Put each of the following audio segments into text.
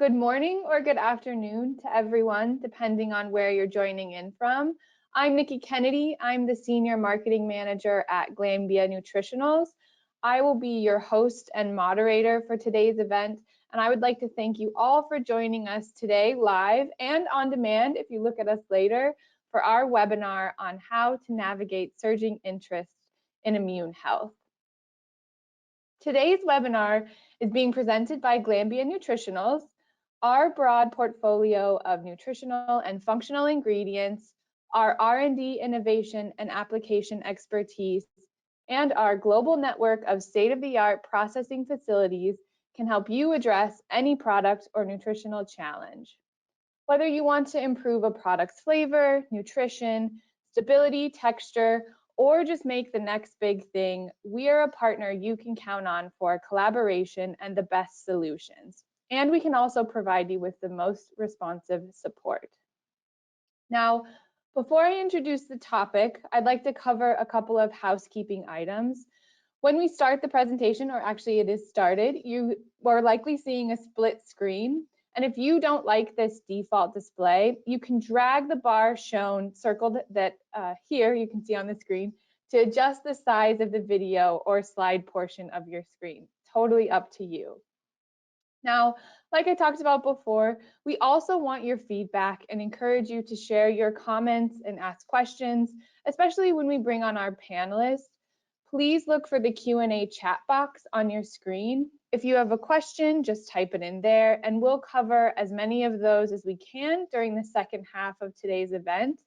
Good morning or good afternoon to everyone, depending on where you're joining in from. I'm Nikki Kennedy. I'm the Senior Marketing Manager at Glanbia Nutritionals. I will be your host and moderator for today's event, and I would like to thank you all for joining us today live and on demand if you look at us later for our webinar on how to navigate surging interest in immune health. Today's webinar is being presented by Glanbia Nutritionals. Our broad portfolio of nutritional and functional ingredients, our R&D innovation and application expertise, and our global network of state-of-the-art processing facilities can help you address any product or nutritional challenge. Whether you want to improve a product's flavor, nutrition, stability, texture, or just make the next big thing, we are a partner you can count on for collaboration and the best solutions. And we can also provide you with the most responsive support. Now, before I introduce the topic, I'd like to cover a couple of housekeeping items. When we start the presentation, or actually it is started, you are likely seeing a split screen. And if you don't like this default display, you can drag the bar shown circled that here you can see on the screen to adjust the size of the video or slide portion of your screen. Totally up to you. Now, like I talked about before, we also want your feedback and encourage you to share your comments and ask questions, especially when we bring on our panelists. Please look for the Q&A chat box on your screen. If you have a question, just type it in there, and we'll cover as many of those as we can during the second half of today's event.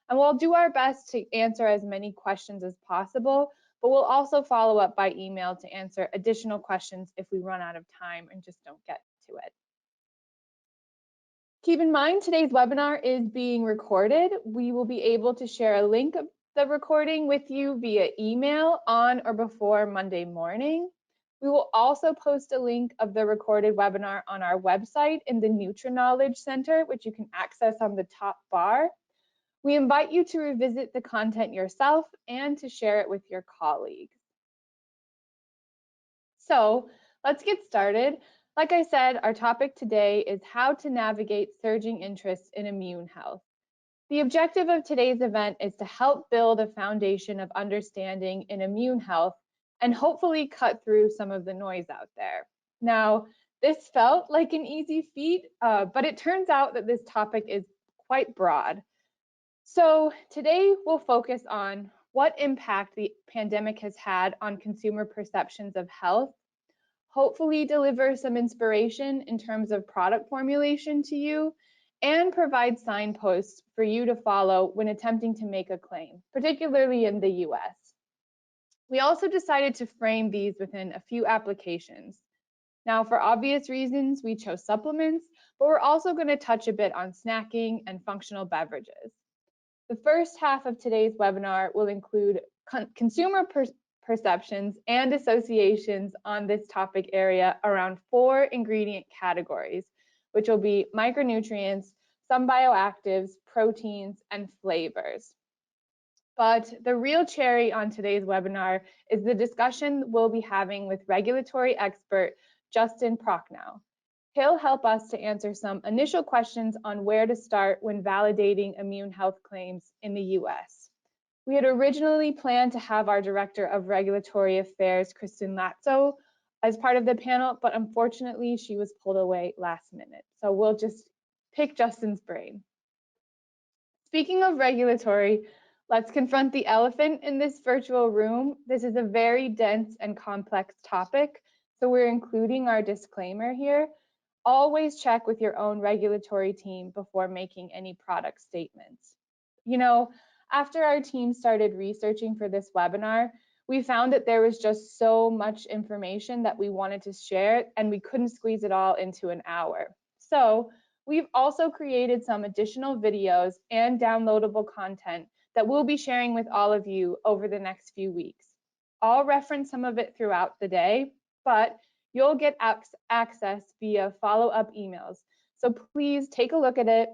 And we'll do our best to answer as many questions as possible, but we'll also follow up by email to answer additional questions if we run out of time and just don't get to it. Keep in mind, today's webinar is being recorded. We will be able to share a link of the recording with you via email on or before Monday morning. We will also post a link of the recorded webinar on our website in the NutriKnowledge Center, which you can access on the top bar. We invite you to revisit the content yourself and to share it with your colleagues. So let's get started. Like I said, our topic today is how to navigate surging interest in immune health. The objective of today's event is to help build a foundation of understanding in immune health and hopefully cut through some of the noise out there. Now, this felt like an easy feat, but it turns out that this topic is quite broad. So today we'll focus on what impact the pandemic has had on consumer perceptions of health, hopefully deliver some inspiration in terms of product formulation to you, and provide signposts for you to follow when attempting to make a claim, particularly in the US. We also decided to frame these within a few applications. Now, for obvious reasons, we chose supplements, but we're also going to touch a bit on snacking and functional beverages. The first half of today's webinar will include consumer perceptions and associations on this topic area around 4 ingredient categories, which will be micronutrients, some bioactives, proteins, and flavors. But the real cherry on today's webinar is the discussion we'll be having with regulatory expert Justin Prochnow. He'll help us to answer some initial questions on where to start when validating immune health claims in the US. We had originally planned to have our Director of Regulatory Affairs, Kristen Latzo, as part of the panel, but unfortunately she was pulled away last minute. So we'll just pick Justin's brain. Speaking of regulatory, let's confront the elephant in this virtual room. This is a very dense and complex topic, so we're including our disclaimer here. Always check with your own regulatory team before making any product statements. You know, after our team started researching for this webinar, we found that there was just so much information that we wanted to share, and we couldn't squeeze it all into an hour. So we've also created some additional videos and downloadable content that we'll be sharing with all of you over the next few weeks. I'll reference some of it throughout the day, but you'll get access via follow-up emails. So please take a look at it.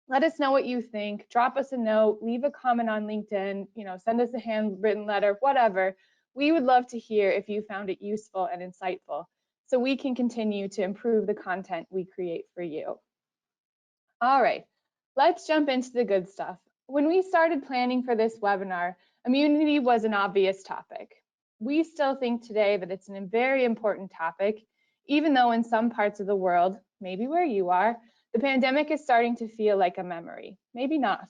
Let us know what you think. Drop us a note, leave a comment on LinkedIn, send us a handwritten letter, whatever. We would love to hear if you found it useful and insightful. so we can continue to improve the content we create for you. All right, let's jump into the good stuff. When we started planning for this webinar, immunity was an obvious topic. We still think today that it's a very important topic, even though in some parts of the world, maybe where you are, the pandemic is starting to feel like a memory. Maybe not.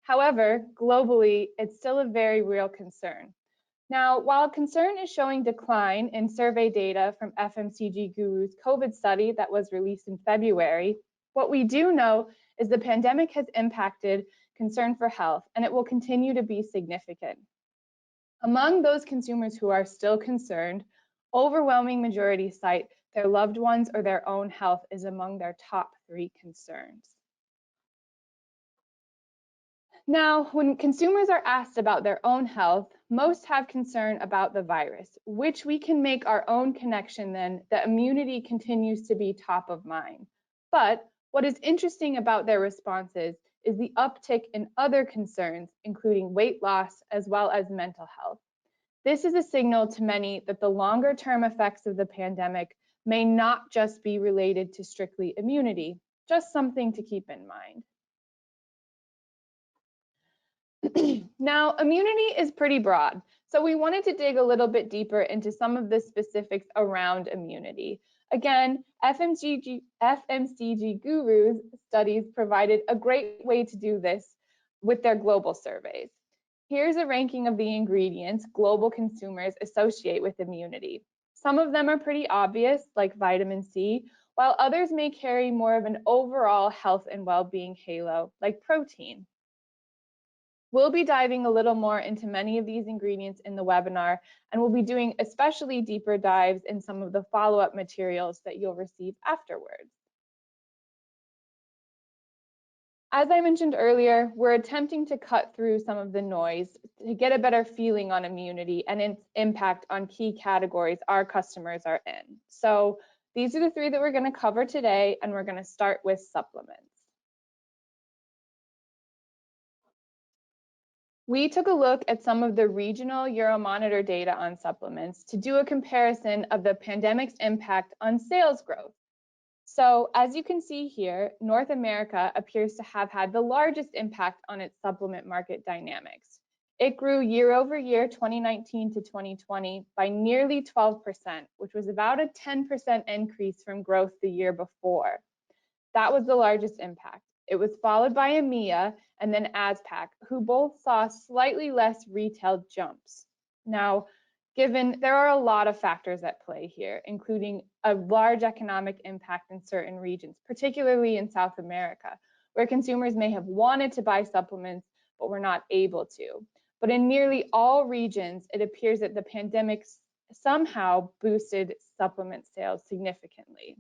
However, globally, it's still a very real concern. Now, while concern is showing decline in survey data from FMCG Guru's COVID study that was released in February, what we do know is the pandemic has impacted concern for health, and it will continue to be significant. Among those consumers who are still concerned, overwhelming majority cite their loved ones or their own health is among their top 3 concerns. Now, when consumers are asked about their own health, most have concern about the virus, which we can make our own connection then that immunity continues to be top of mind. But what is interesting about their responses is the uptick in other concerns, including weight loss as well as mental health. This is a signal to many that the longer-term effects of the pandemic may not just be related to strictly immunity, just something to keep in mind. Now, immunity is pretty broad, so we wanted to dig a little bit deeper into some of the specifics around immunity. Again, FMCG Guru's studies provided a great way to do this with their global surveys. Here's a ranking of the ingredients global consumers associate with immunity. Some of them are pretty obvious, like vitamin C, while others may carry more of an overall health and well-being halo, like protein. We'll be diving a little more into many of these ingredients in the webinar, and we'll be doing especially deeper dives in some of the follow-up materials that you'll receive afterwards. As I mentioned earlier, we're attempting to cut through some of the noise to get a better feeling on immunity and its impact on key categories our customers are in. So these are the 3 that we're going to cover today, and we're going to start with supplements. We took a look at some of the regional Euromonitor data on supplements to do a comparison of the pandemic's impact on sales growth. So as you can see here, North America appears to have had the largest impact on its supplement market dynamics. It grew year over year 2019 to 2020 by nearly 12%, which was about a 10% increase from growth the year before. That was the largest impact. It was followed by EMEA and then ASPAC, who both saw slightly less retail jumps. Now, given there are a lot of factors at play here, including a large economic impact in certain regions, particularly in South America, where consumers may have wanted to buy supplements but were not able to. But in nearly all regions, it appears that the pandemic somehow boosted supplement sales significantly.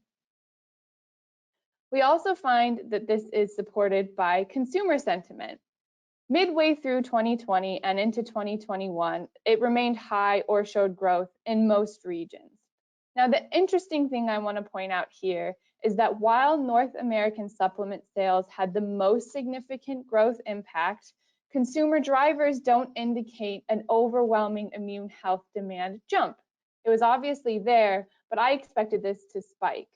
We also find that this is supported by consumer sentiment. Midway through 2020 and into 2021, it remained high or showed growth in most regions. Now, the interesting thing I want to point out here is that while North American supplement sales had the most significant growth impact, consumer drivers don't indicate an overwhelming immune health demand jump. It was obviously there, but I expected this to spike.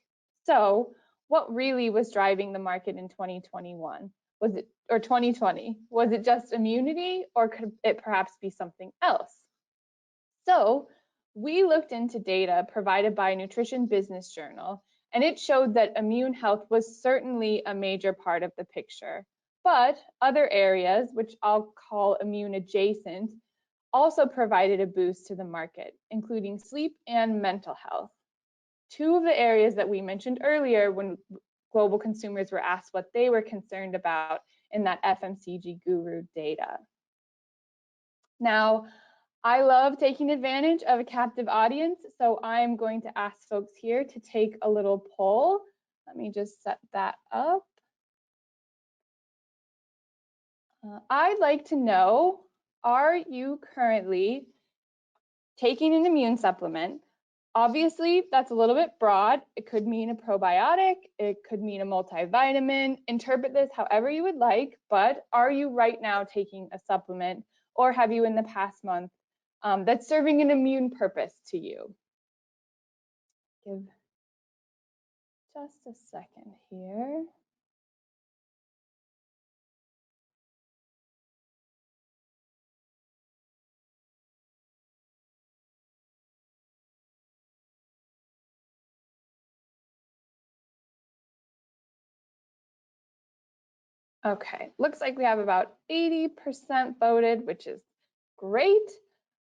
So, what really was driving the market in 2021? Or 2020? Was it just immunity, or could it perhaps be something else? So we looked into data provided by Nutrition Business Journal, and it showed that immune health was certainly a major part of the picture. But other areas, which I'll call immune adjacent, also provided a boost to the market, including sleep and mental health. 2 of the areas that we mentioned earlier when global consumers were asked what they were concerned about in that FMCG Guru data. Now, I love taking advantage of a captive audience, so I'm going to ask folks here to take a little poll. Let me just set that up. I'd like to know, are you currently taking an immune supplement? Obviously, that's a little bit broad. It could mean a probiotic, it could mean a multivitamin. Interpret this however you would like, but are you right now taking a supplement, or have you in the past month that's serving an immune purpose to you? Give just a second here. Okay, looks like we have about 80% voted, which is great.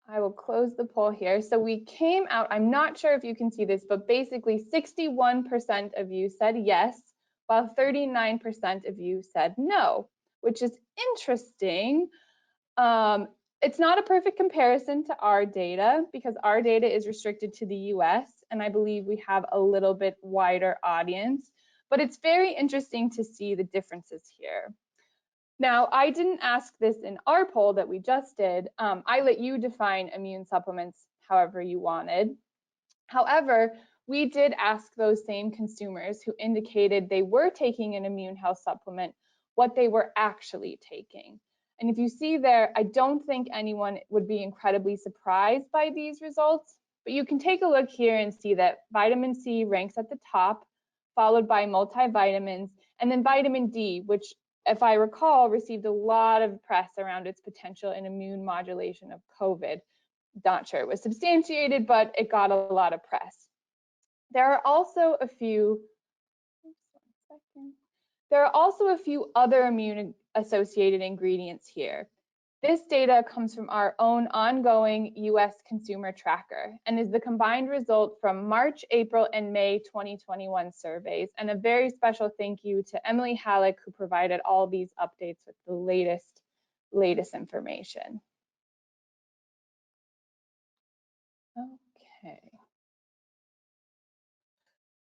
I will close the poll here. So we came out, I'm not sure if you can see this, but basically 61% of you said yes, while 39% of you said no, which is interesting. It's not a perfect comparison to our data because our data is restricted to the US, and I believe we have a little bit wider audience, but it's very interesting to see the differences here. Now, I didn't ask this in our poll that we just did. I let you define immune supplements however you wanted. However, we did ask those same consumers who indicated they were taking an immune health supplement what they were actually taking. And if you see there, I don't think anyone would be incredibly surprised by these results, but you can take a look here and see that vitamin C ranks at the top, followed by multivitamins, and then vitamin D, which, if I recall, received a lot of press around its potential in immune modulation of COVID. Not sure it was substantiated, but it got a lot of press. There are also a few, other immune associated ingredients here. This data comes from our own ongoing US consumer tracker and is the combined result from March, April, and May 2021 surveys. And a very special thank you to Emily Halleck, who provided all these updates with the latest information. Okay.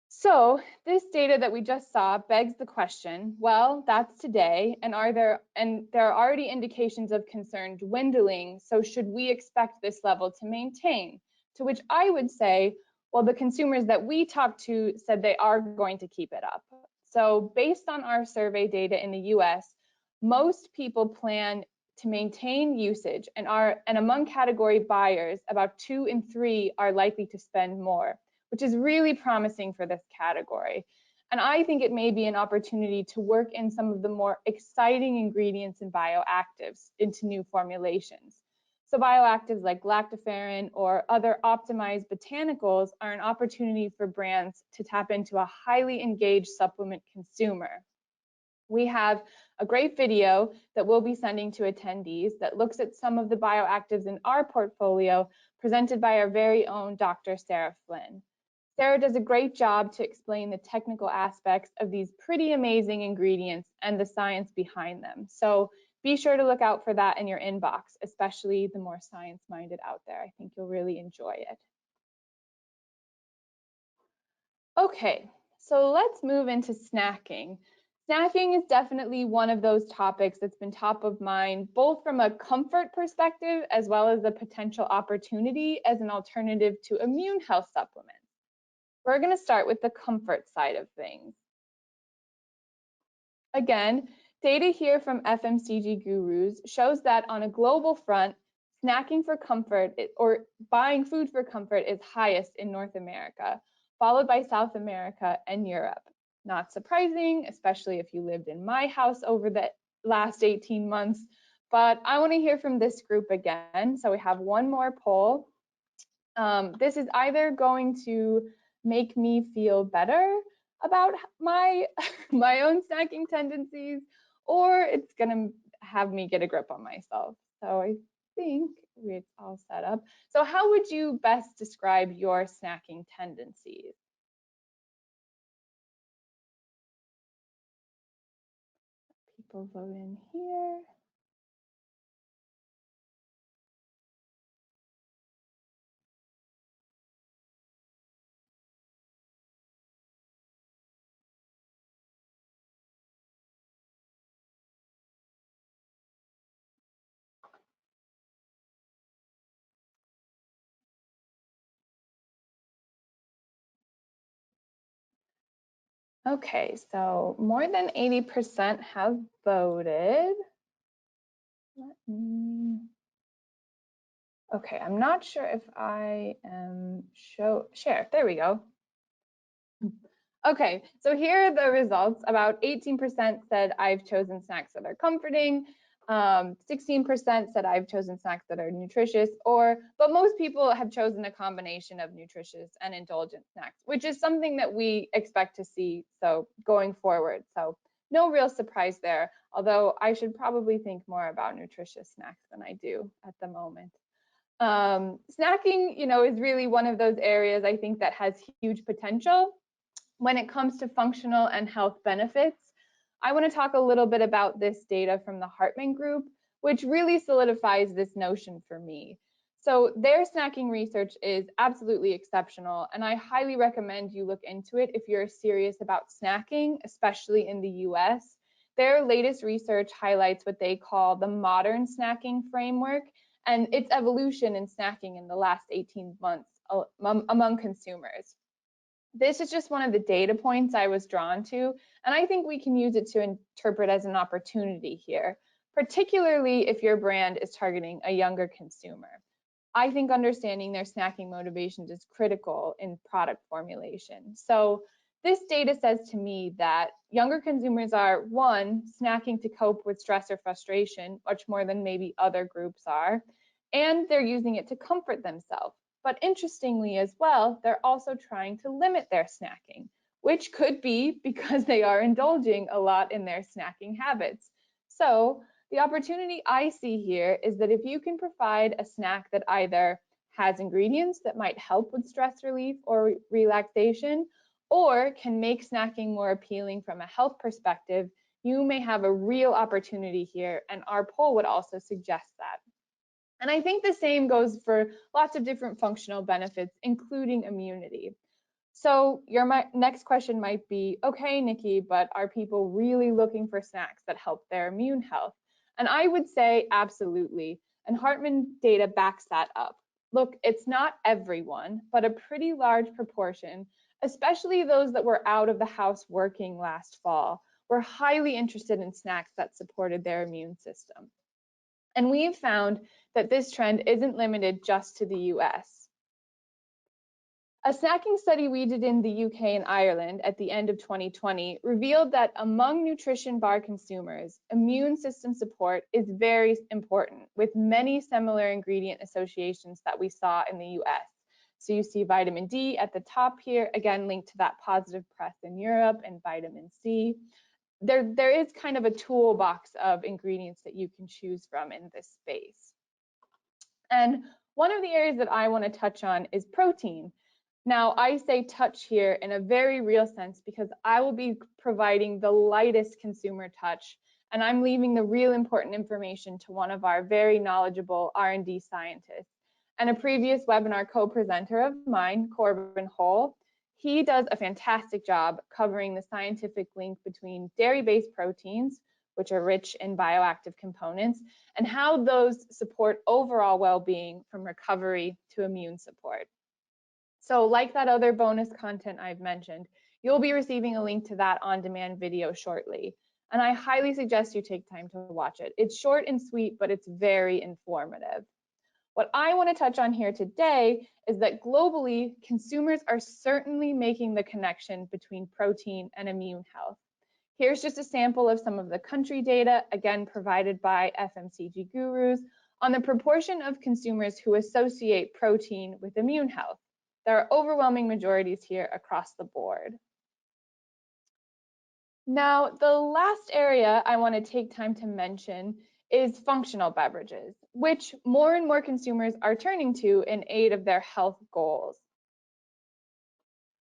So this data that we just saw begs the question, well, that's today, and there are already indications of concern dwindling, so should we expect this level to maintain? To which I would say, well, the consumers that we talked to said they are going to keep it up. So based on our survey data in the US, most people plan to maintain usage, and among category buyers, about 2 in 3 are likely to spend more, which is really promising for this category. And I think it may be an opportunity to work in some of the more exciting ingredients and bioactives into new formulations. So bioactives like lactoferrin or other optimized botanicals are an opportunity for brands to tap into a highly engaged supplement consumer. We have a great video that we'll be sending to attendees that looks at some of the bioactives in our portfolio, presented by our very own Dr. Sarah Flynn. Sarah does a great job to explain the technical aspects of these pretty amazing ingredients and the science behind them. So be sure to look out for that in your inbox, especially the more science-minded out there. I think you'll really enjoy it. Okay, so let's move into snacking. Snacking is definitely one of those topics that's been top of mind, both from a comfort perspective as well as a potential opportunity as an alternative to immune health supplements. We're going to start with the comfort side of things. Again, data here from FMCG Gurus shows that on a global front, snacking for comfort or buying food for comfort is highest in North America, followed by South America and Europe. Not surprising, especially if you lived in my house over the last 18 months, but I want to hear from this group again. So we have one more poll. This is either going to make me feel better about my own snacking tendencies, or it's gonna have me get a grip on myself. So I think it's all set up. So how would you best describe your snacking tendencies? People vote in here. Okay, so more than 80% have voted. Okay, I'm not sure if I am share. There we go. Okay, so here are the results. About 18% said I've chosen snacks that are comforting. 16% said I've chosen snacks that are nutritious, but most people have chosen a combination of nutritious and indulgent snacks, which is something that we expect to see so going forward. So no real surprise there, although I should probably think more about nutritious snacks than I do at the moment. Snacking, is really one of those areas I think that has huge potential when it comes to functional and health benefits. I want to talk a little bit about this data from the Hartman Group, which really solidifies this notion for me. So their snacking research is absolutely exceptional, and I highly recommend you look into it if you're serious about snacking, especially in the US. Their latest research highlights what they call the modern snacking framework and its evolution in snacking in the last 18 months among consumers. This is just one of the data points I was drawn to, and I think we can use it to interpret as an opportunity here, particularly if your brand is targeting a younger consumer. I think understanding their snacking motivations is critical in product formulation. So this data says to me that younger consumers are, one, snacking to cope with stress or frustration, much more than maybe other groups are, and they're using it to comfort themselves. But interestingly as well, they're also trying to limit their snacking, which could be because they are indulging a lot in their snacking habits. So the opportunity I see here is that if you can provide a snack that either has ingredients that might help with stress relief or relaxation, or can make snacking more appealing from a health perspective, you may have a real opportunity here, and our poll would also suggest that. And I think the same goes for lots of different functional benefits, including immunity. So your next question might be, okay, Nikki, but are people really looking for snacks that help their immune health? And I would say absolutely. And Hartman data backs that up. Look, it's not everyone, but a pretty large proportion, especially those that were out of the house working last fall, were highly interested in snacks that supported their immune system. And we've found that this trend isn't limited just to the US. A snacking study we did in the UK and Ireland at the end of 2020 revealed that among nutrition bar consumers, immune system support is very important, with many similar ingredient associations that we saw in the US. So you see vitamin D at the top here, again linked to that positive press in Europe, and vitamin C. There is kind of a toolbox of ingredients that you can choose from in this space. And one of the areas that I want to touch on is protein. Now, I say touch here in a very real sense because I will be providing the lightest consumer touch, and I'm leaving the real important information to one of our very knowledgeable R&D scientists. And a previous webinar co-presenter of mine, Corbin Hole, he does a fantastic job covering the scientific link between dairy-based proteins, which are rich in bioactive components, and how those support overall well-being from recovery to immune support. So like that other bonus content I've mentioned, you'll be receiving a link to that on-demand video shortly. And I highly suggest you take time to watch it. It's short and sweet, but it's very informative. What I want to touch on here today is that globally, consumers are certainly making the connection between protein and immune health. Here's just a sample of some of the country data, again provided by FMCG gurus, on the proportion of consumers who associate protein with immune health. There are overwhelming majorities here across the board. Now, the last area I want to take time to mention is functional beverages, which more and more consumers are turning to in aid of their health goals.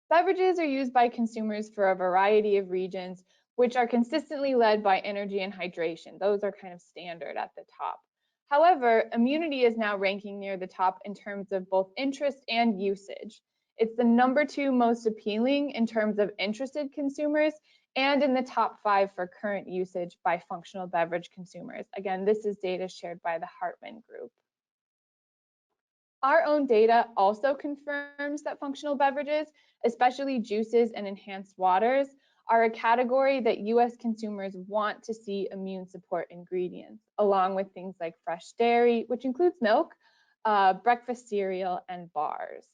Beverages are used by consumers for a variety of regions, which are consistently led by energy and hydration. Those are kind of standard at the top. However, immunity is now ranking near the top in terms of both interest and usage. It's the #2 most appealing in terms of interested consumers, and in the top 5 for current usage by functional beverage consumers. Again, this is data shared by the Hartman Group. Our own data also confirms that functional beverages, especially juices and enhanced waters, are a category that US consumers want to see immune support ingredients, along with things like fresh dairy, which includes milk, breakfast cereal, and bars.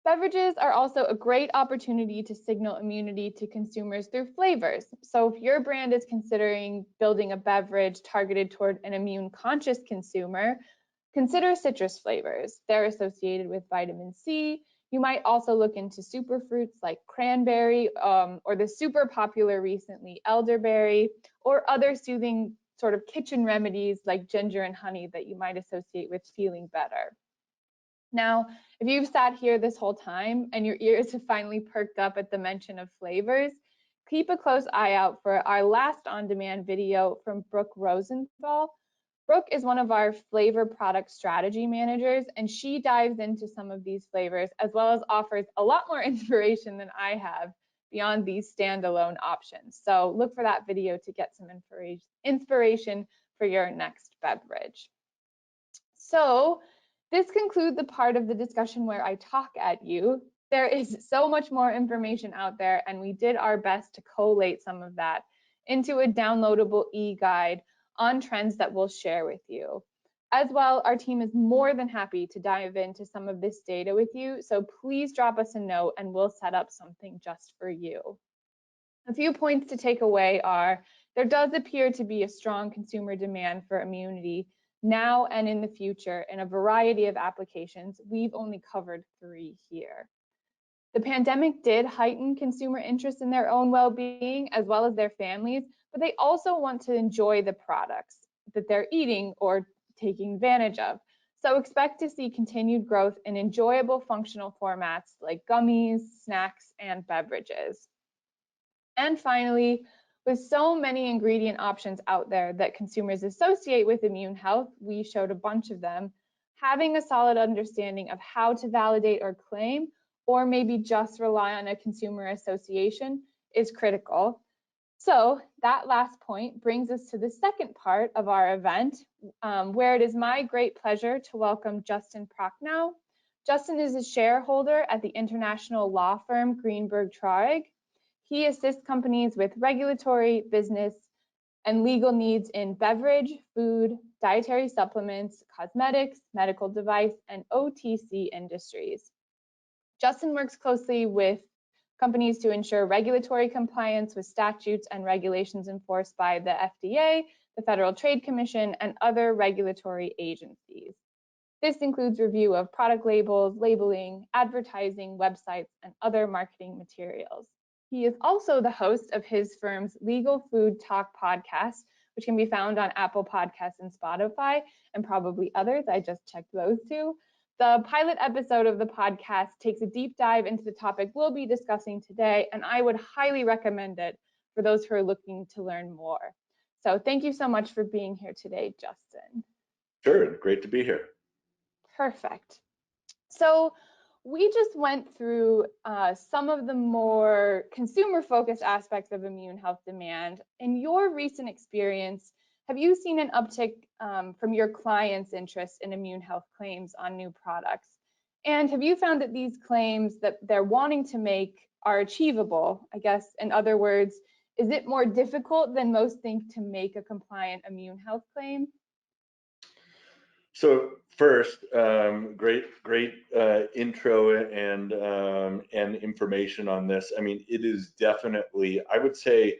Beverages are also a great opportunity to signal immunity to consumers through flavors. So if your brand is considering building a beverage targeted toward an immune-conscious consumer, consider citrus flavors. They're associated with vitamin C. You might also look into superfruits like cranberry, or the super popular recently elderberry, or other soothing sort of kitchen remedies like ginger and honey that you might associate with feeling better. Now, if you've sat here this whole time and your ears have finally perked up at the mention of flavors, keep a close eye out for our last on-demand video from Brooke Rosenthal. Brooke is one of our flavor product strategy managers, and she dives into some of these flavors as well as offers a lot more inspiration than I have beyond these standalone options. So look for that video to get some inspiration for your next beverage. So this concludes the part of the discussion where I talk at you. There is so much more information out there, and we did our best to collate some of that into a downloadable e-guide on trends that we'll share with you. As well, our team is more than happy to dive into some of this data with you, so please drop us a note and we'll set up something just for you. A few points to take away are there does appear to be a strong consumer demand for immunity now and in the future in a variety of applications. We've only covered 3 here. The pandemic did heighten consumer interest in their own well-being as well as their families, but they also want to enjoy the products that they're eating or taking advantage of. So expect to see continued growth in enjoyable functional formats like gummies, snacks, and beverages. And finally, with so many ingredient options out there that consumers associate with immune health, we showed a bunch of them, having a solid understanding of how to validate or claim, or maybe just rely on a consumer association is critical. So that last point brings us to the second part of our event, where it is my great pleasure to welcome Justin Prochnow. Justin is a shareholder at the international law firm Greenberg. He assists companies with regulatory, business, and legal needs in beverage, food, dietary supplements, cosmetics, medical device, and OTC industries. Justin works closely with companies to ensure regulatory compliance with statutes and regulations enforced by the FDA, the Federal Trade Commission, and other regulatory agencies. This includes review of product labels, labeling, advertising, websites, and other marketing materials. He is also the host of his firm's Legal Food Talk podcast, which can be found on Apple Podcasts and Spotify, and probably others. I just checked those two. The pilot episode of the podcast takes a deep dive into the topic we'll be discussing today, and I would highly recommend it for those who are looking to learn more. So thank you so much for being here today, Justin. Sure, great to be here. Perfect. So we just went through some of the more consumer-focused aspects of immune health demand. In your recent experience, have you seen an uptick from your clients' interest in immune health claims on new products? And have you found that these claims that they're wanting to make are achievable? I guess, in other words, is it more difficult than most think to make a compliant immune health claim? So first, great intro and information on this. I mean, it is definitely, I would say,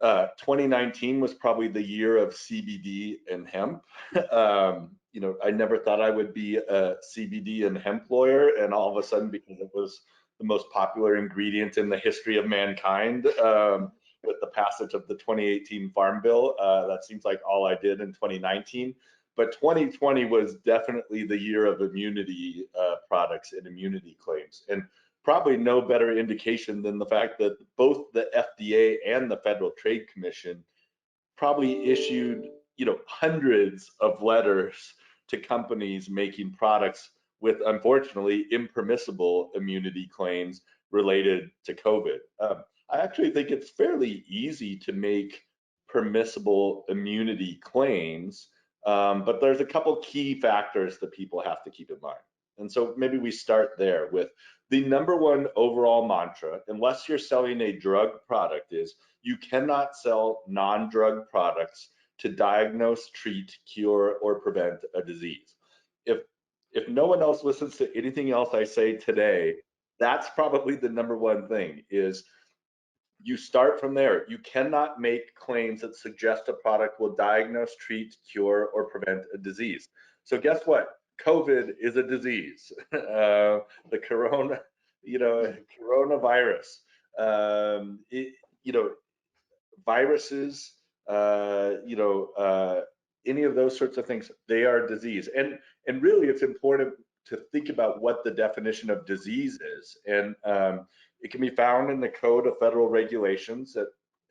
2019 was probably the year of CBD and hemp. I never thought I would be a CBD and hemp lawyer, and all of a sudden, because it was the most popular ingredient in the history of mankind, with the passage of the 2018 Farm Bill, that seems like all I did in 2019. But 2020 was definitely the year of immunity products and immunity claims. And probably no better indication than the fact that both the FDA and the Federal Trade Commission probably issued, hundreds of letters to companies making products with, unfortunately, impermissible immunity claims related to COVID. I actually think it's fairly easy to make permissible immunity claims, but there's a couple key factors that people have to keep in mind. And so maybe we start there with the number one overall mantra, unless you're selling a drug product, is you cannot sell non-drug products to diagnose, treat, cure, or prevent a disease. If if no one else listens to anything else I say today, that's probably the number one thing is you start from there. You cannot make claims that suggest a product will diagnose, treat, cure, or prevent a disease. So guess what? COVID is a disease. The coronavirus. It, you know, viruses, any of those sorts of things, they are disease. And really, it's important to think about what the definition of disease is. And it can be found in the Code of Federal Regulations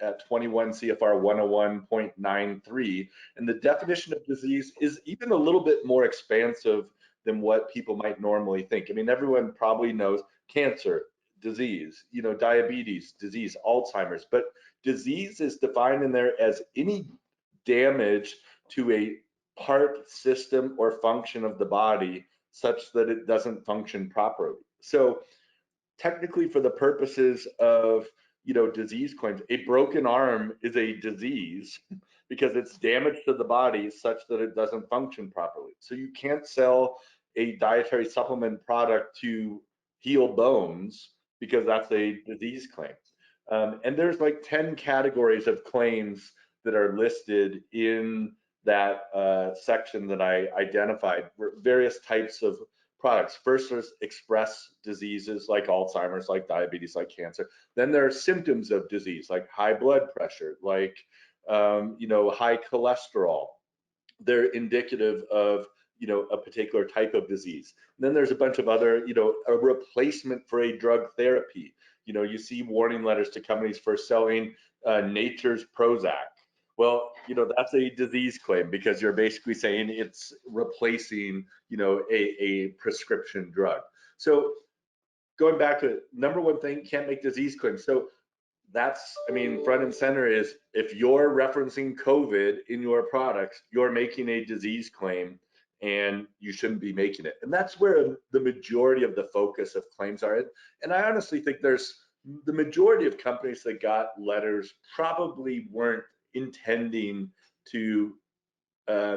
at 21 CFR 101.93. And the definition of disease is even a little bit more expansive than what people might normally think. I mean, everyone probably knows cancer, disease, diabetes, disease, Alzheimer's, but disease is defined in there as any damage to a part, system, or function of the body such that it doesn't function properly. So technically, for the purposes of disease claims, a broken arm is a disease because it's damage to the body such that it doesn't function properly. So you can't sell a dietary supplement product to heal bones because that's a disease claim. And there's like 10 categories of claims that are listed in that section that I identified, various types of products. First, there's express diseases like Alzheimer's, like diabetes, like cancer. Then there are symptoms of disease like high blood pressure, like high cholesterol. They're indicative of a particular type of disease. And then there's a bunch of other, a replacement for a drug therapy. You see warning letters to companies for selling Nature's Prozac. Well, that's a disease claim because you're basically saying it's replacing, a prescription drug. So going back to it, number one thing, can't make disease claims. So that's, I mean, front and center is if you're referencing COVID in your products, you're making a disease claim and you shouldn't be making it. And that's where the majority of the focus of claims are. And I honestly think there's the majority of companies that got letters probably weren't intending to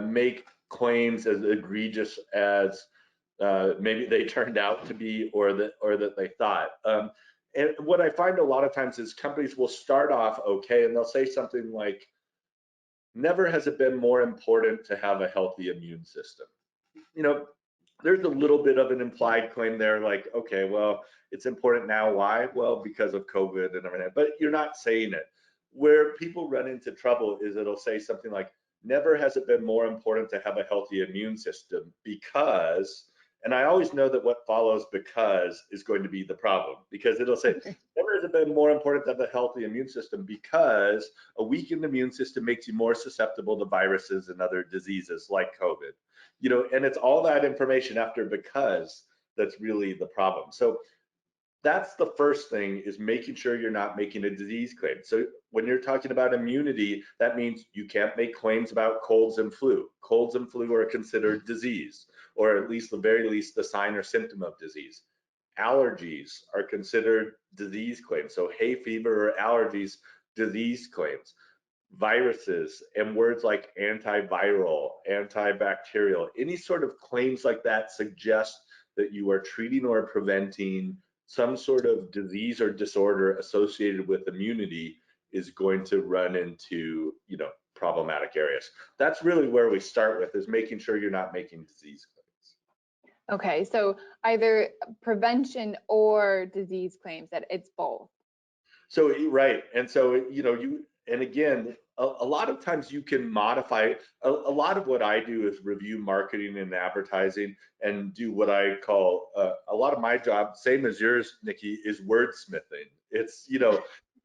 make claims as egregious as maybe they turned out to be or that they thought. And what I find a lot of times is companies will start off okay and they'll say something like, never has it been more important to have a healthy immune system. There's a little bit of an implied claim there, like, okay, well, it's important now. Why? Well, because of COVID and everything, but you're not saying it. Where people run into trouble is it'll say something like, never has it been more important to have a healthy immune system because, and I always know that what follows because is going to be the problem, because it'll say, never has it been more important to have a healthy immune system because a weakened immune system makes you more susceptible to viruses and other diseases like COVID. And it's all that information after because that's really the problem. So that's the first thing, is making sure you're not making a disease claim. So when you're talking about immunity, that means you can't make claims about colds and flu. Colds and flu are considered disease, or at least the very least the sign or symptom of disease. Allergies are considered disease claims. So hay fever or allergies, disease claims. Viruses and words like antiviral, antibacterial, any sort of claims like that suggest that you are treating or preventing some sort of disease or disorder associated with immunity is going to run into, problematic areas. That's really where we start with, is making sure you're not making disease claims. Okay, so either prevention or disease claims, that it's both. So right, and so and again, a lot of times you can modify. A lot of what I do is review marketing and advertising, and do what I call a lot of my job, same as yours, Nikki, is wordsmithing. It's you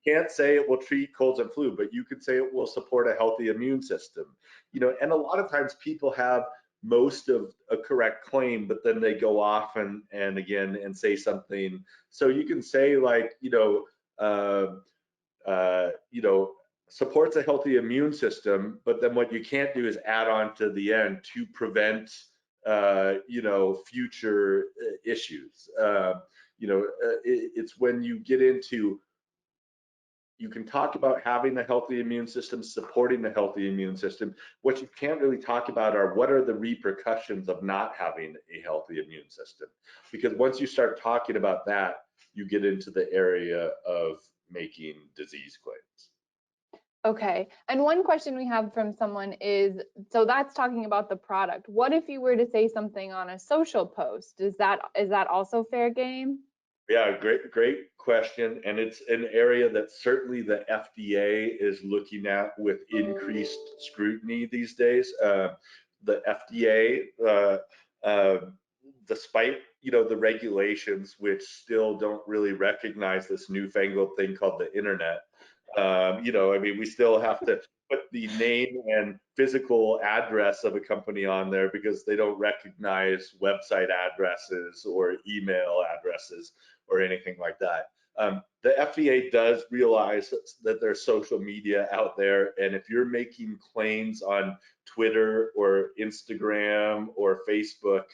can't say it will treat colds and flu, but you could say it will support a healthy immune system. And a lot of times people have most of a correct claim, but then they go off and again and say something. So you can say like uh, supports a healthy immune system, but then what you can't do is add on to the end to prevent, future issues. It's when you get into you can talk about having a healthy immune system, supporting a healthy immune system. What you can't really talk about are what are the repercussions of not having a healthy immune system. Because once you start talking about that, you get into the area of making disease claims. Okay. And one question we have from someone is, so that's talking about the product. What if you were to say something on a social post? Is that also fair game? Yeah, great question. And it's an area that certainly the FDA is looking at with increased scrutiny these days. The FDA, despite the regulations, which still don't really recognize this newfangled thing called the internet, I mean, we still have to put the name and physical address of a company on there because they don't recognize website addresses or email addresses or anything like that. The FDA does realize that there's social media out there, and if you're making claims on Twitter or Instagram or Facebook,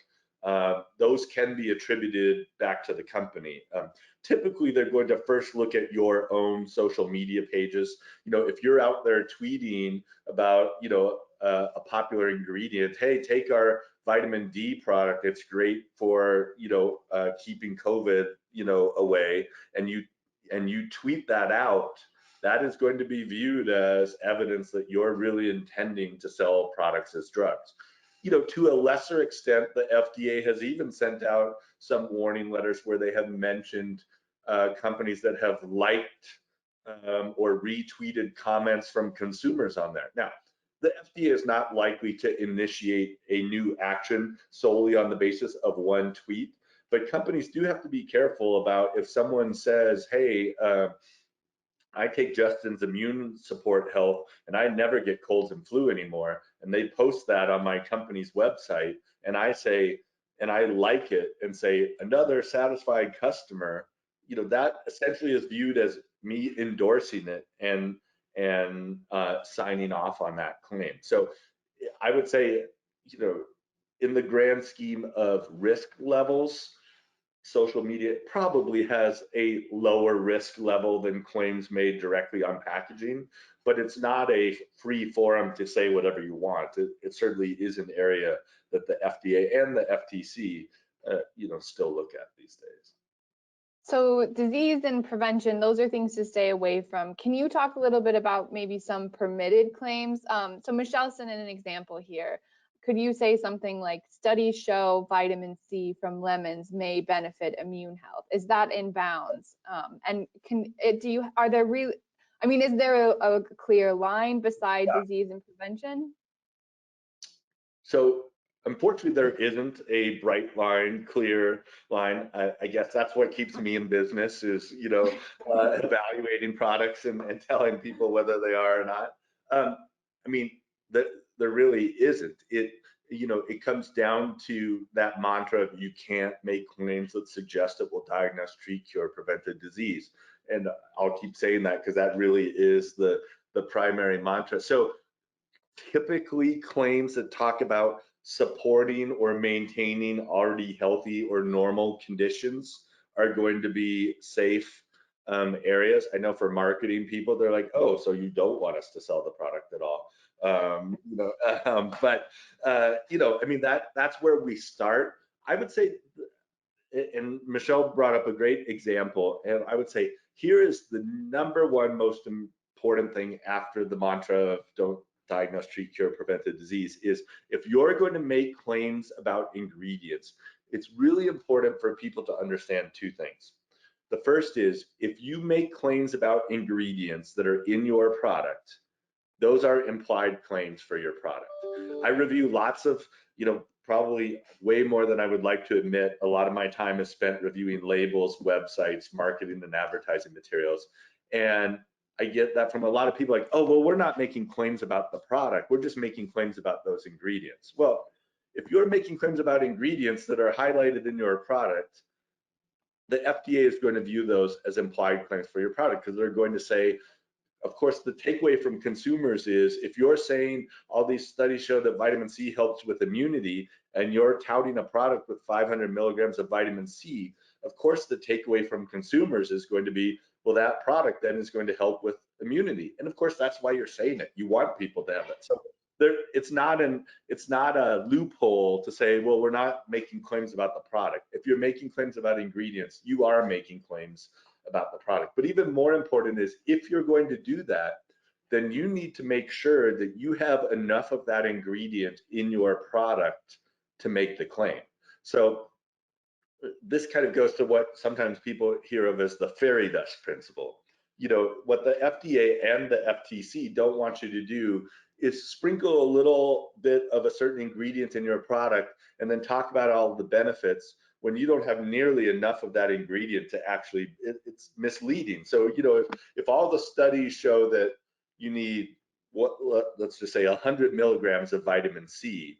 those can be attributed back to the company. Typically, they're going to first look at your own social media pages. If you're out there tweeting about, a popular ingredient, hey, take our vitamin D product, it's great for, keeping COVID, away, and you tweet that out, that is going to be viewed as evidence that you're really intending to sell products as drugs. To a lesser extent, the FDA has even sent out some warning letters where they have mentioned companies that have liked or retweeted comments from consumers on there. Now, the FDA is not likely to initiate a new action solely on the basis of one tweet, but companies do have to be careful about if someone says, hey, I take Justin's immune support health and I never get colds and flu anymore, and they post that on my company's website, and I say, and I like it and say, another satisfied customer, that essentially is viewed as me endorsing it and signing off on that claim. So I would say, in the grand scheme of risk levels, social media probably has a lower risk level than claims made directly on packaging, but it's not a free forum to say whatever you want. It certainly is an area that the FDA and the FTC, still look at these days. So disease and prevention, those are things to stay away from. Can you talk a little bit about maybe some permitted claims? So Michelle sent in an example here. Could you say something like studies show vitamin C from lemons may benefit immune health? Is that in bounds? And are there really, I mean, is there a clear line beside disease and prevention? So unfortunately, there isn't a bright line, clear line. I guess that's what keeps me in business is, evaluating products and telling people whether they are or not. I mean, there really isn't. It comes down to that mantra of you can't make claims that suggest it will diagnose, treat, cure, prevent a disease. And I'll keep saying that because that really is the primary mantra. So typically claims that talk about supporting or maintaining already healthy or normal conditions are going to be safe areas. I know for marketing people, they're like, oh, so you don't want us to sell the product at all. I mean, that's where we start. I would say, and Michelle brought up a great example, and I would say here is the number one most important thing after the mantra of don't diagnose, treat, cure, prevent a disease is if you're going to make claims about ingredients, it's really important for people to understand two things. The first is if you make claims about ingredients that are in your product, those are implied claims for your product. I review lots of, probably way more than I would like to admit. A lot of my time is spent reviewing labels, websites, marketing and advertising materials. And I get that from a lot of people like, oh, well, we're not making claims about the product. We're just making claims about those ingredients. Well, if you're making claims about ingredients that are highlighted in your product, the FDA is going to view those as implied claims for your product because they're going to say, of course, the takeaway from consumers is if you're saying all these studies show that vitamin C helps with immunity and you're touting a product with 500 milligrams of vitamin C, of course, the takeaway from consumers is going to be, Well, that product then is going to help with immunity. And of course, that's why you're saying it. You want people to have it. So there, it's not a loophole to say, well, we're not making claims about the product. If you're making claims about ingredients, you are making claims about the product. But even more important is if you're going to do that, then you need to make sure that you have enough of that ingredient in your product to make the claim. So this kind of goes to what sometimes people hear of as the fairy dust principle. You know, what the FDA and the FTC don't want you to do is sprinkle a little bit of a certain ingredient in your product and then talk about all the benefits when you don't have nearly enough of that ingredient to actually, it's misleading. So, you know, if all the studies show that you need, what, let's just say 100 milligrams of vitamin C,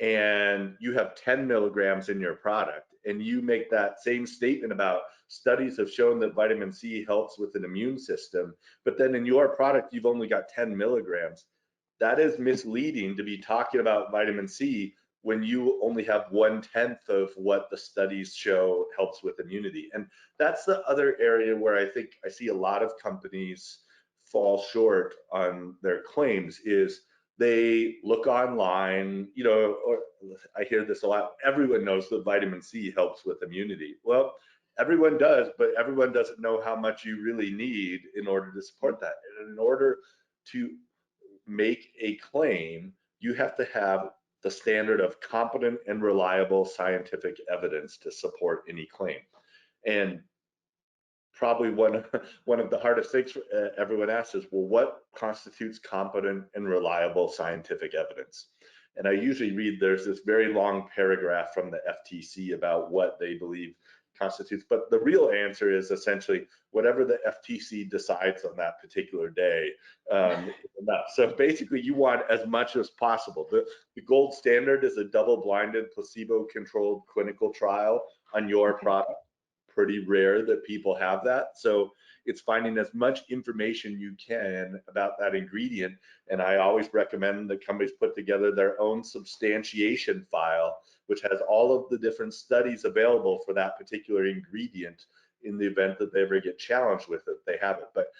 and you have 10 milligrams in your product, and you make that same statement about studies have shown that vitamin C helps with an immune system, but then in your product, you've only got 10 milligrams, that is misleading to be talking about vitamin C when you only have 1/10 of what the studies show helps with immunity. And that's the other area where I think I see a lot of companies fall short on their claims is they look online, you know, or I hear this a lot, everyone knows that vitamin C helps with immunity. Well, everyone does, but everyone doesn't know how much you really need in order to support that. And in order to make a claim, you have to have the standard of competent and reliable scientific evidence to support any claim. And probably one of the hardest things everyone asks is, well, what constitutes competent and reliable scientific evidence? And I usually read, there's this very long paragraph from the FTC about what they believe constitutes, but the real answer is essentially whatever the FTC decides on that particular day is enough. So basically you want as much as possible. The gold standard is a double-blinded placebo-controlled clinical trial on your product. Pretty rare that people have that. So it's finding as much information you can about that ingredient. And I always recommend that companies put together their own substantiation file, which has all of the different studies available for that particular ingredient in the event that they ever get challenged with it, they have it. But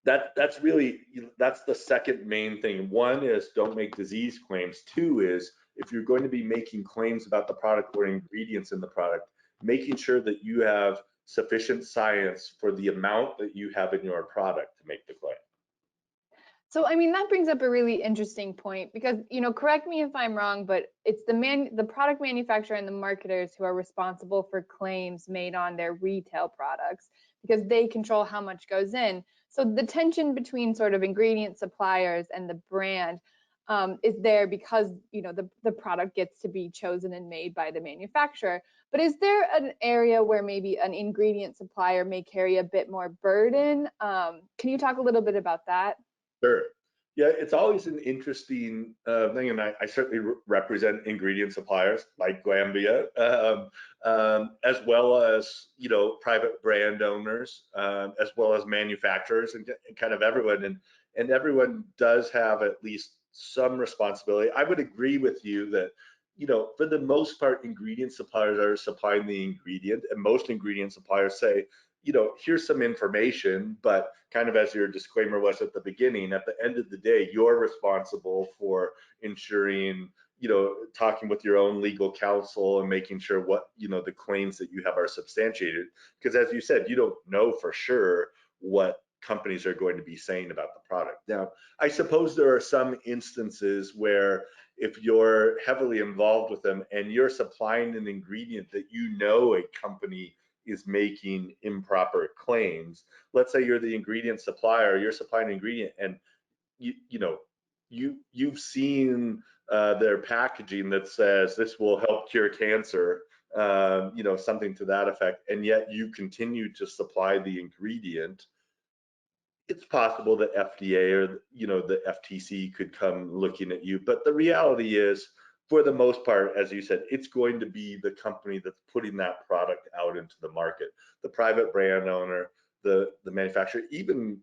that's really, that's the second main thing. One is don't make disease claims. Two is if you're going to be making claims about the product or ingredients in the product, making sure that you have sufficient science for the amount that you have in your product to make the claim. So, I mean, that brings up a really interesting point because, you know, correct me if I'm wrong, but it's the product manufacturer and the marketers who are responsible for claims made on their retail products because they control how much goes in. So the tension between sort of ingredient suppliers and the brand is there because, you know, the product gets to be chosen and made by the manufacturer. But is there an area where maybe an ingredient supplier may carry a bit more burden? Can you talk a little bit about that? Sure. Yeah, it's always an interesting thing, and I certainly represent ingredient suppliers like Glambia, as well as, you know, private brand owners, as well as manufacturers and kind of everyone. And everyone does have at least some responsibility. I would agree with you that, you know, for the most part, ingredient suppliers are supplying the ingredient, and most ingredient suppliers say, you know, here's some information, but kind of as your disclaimer was at the beginning, at the end of the day, you're responsible for ensuring, you know, talking with your own legal counsel and making sure what, you know, the claims that you have are substantiated. Because as you said, you don't know for sure what companies are going to be saying about the product. Now, I suppose there are some instances where if you're heavily involved with them and you're supplying an ingredient that you know a company is making improper claims. Let's say you're the ingredient supplier, you're supplying an ingredient, and you've seen their packaging that says this will help cure cancer, you know, something to that effect, and yet you continue to supply the ingredient. It's possible that FDA or, you know, the FTC could come looking at you, but the reality is, for the most part, as you said, it's going to be the company that's putting that product out into the market, the private brand owner, the manufacturer, even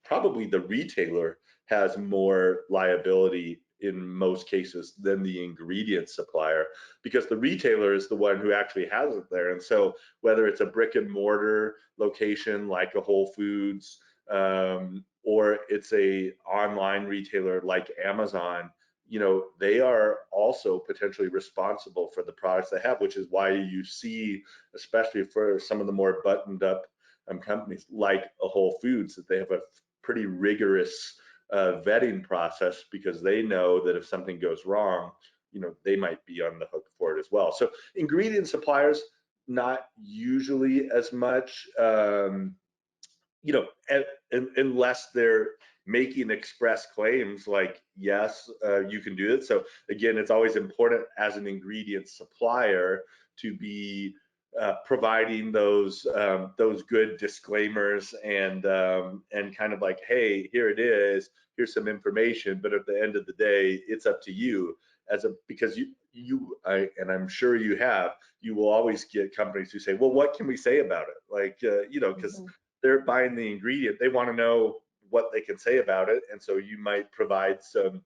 probably the retailer has more liability in most cases than the ingredient supplier, because the retailer is the one who actually has it there. And so whether it's a brick and mortar location like a Whole Foods, or it's a online retailer like Amazon, they are also potentially responsible for the products they have, which is why you see, especially for some of the more buttoned up companies like a Whole Foods, that they have a pretty rigorous vetting process, because they know that if something goes wrong, they might be on the hook for it as well. So ingredient suppliers, not usually as much, unless they're making express claims like, yes, you can do it. So again, it's always important as an ingredient supplier to be providing those good disclaimers and kind of like, hey, here it is, here's some information, but at the end of the day, it's up to you because and I'm sure you will always get companies who say, well, what can we say about it? Like, because they're buying the ingredient, they want to know what they can say about it, and so you might provide some